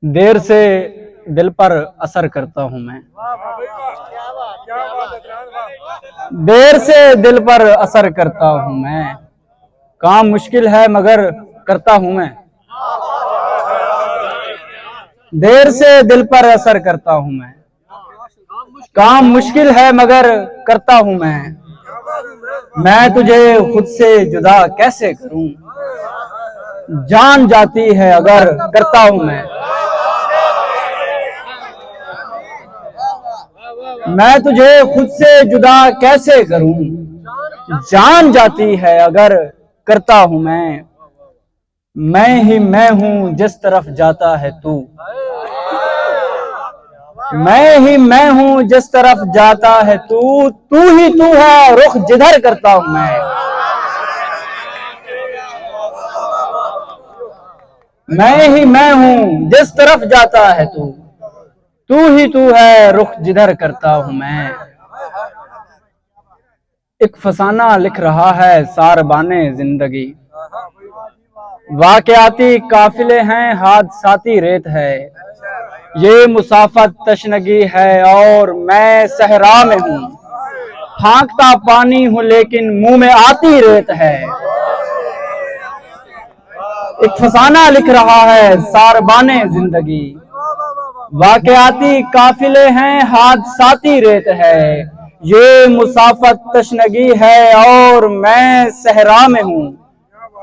देर से दिल पर असर करता हूँ मैं। देर से दिल पर असर करता हूँ मैं। काम मुश्किल है मगर करता हूँ मैं। देर से दिल पर असर करता हूँ मैं। काम मुश्किल है मगर करता हूँ मैं तुझे खुद से जुदा कैसे करूं। जान जाती है अगर करता हूं मैं तुझे खुद से जुदा कैसे करूं। जान जाती है अगर करता हूं मैं ही मैं हूं जिस तरफ जाता है तू। मैं ही मैं हूं जिस तरफ जाता है तू। तू ही तू है रुख जिधर करता हूं मैं ही मैं हूं जिस तरफ जाता है तू। तू ही तू है रुख जिधर करता हूं मैं। एक फसाना लिख रहा है सारबाने जिंदगी। वाकयाती काफिले हैं हादसाती रेत है। ये मुसाफत तशनगी है और मैं सहरा में हूँ। फांकता पानी हूँ लेकिन मुंह में आती रेत है। एक फसाना लिख रहा है सारबाने जिंदगी। वाकयाती काफिले हैं हादसाती रेत है। ये मुसाफत तशनगी है और मैं सहरा में हूँ।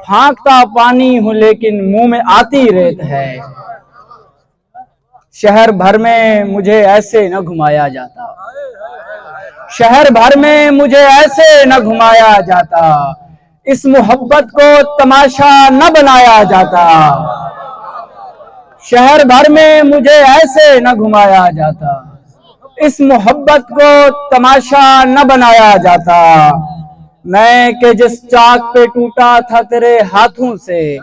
फांकता पानी हूँ लेकिन मुंह में आती रेत है। शहर भर में मुझे ऐसे न घुमाया जाता। शहर भर में मुझे ऐसे न घुमाया जाता। इस मोहब्बत को तमाशा न बनाया जाता। शहर भर में मुझे ऐसे न घुमाया जाता। इस मोहब्बत को तमाशा न बनाया जाता। मैं के जिस चाक पे टूटा था तेरे हाथों से।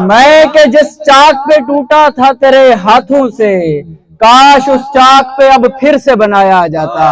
मैं के जिस चाक पे टूटा था तेरे हाथों से। काश उस चाक पे अब फिर से बनाया जाता।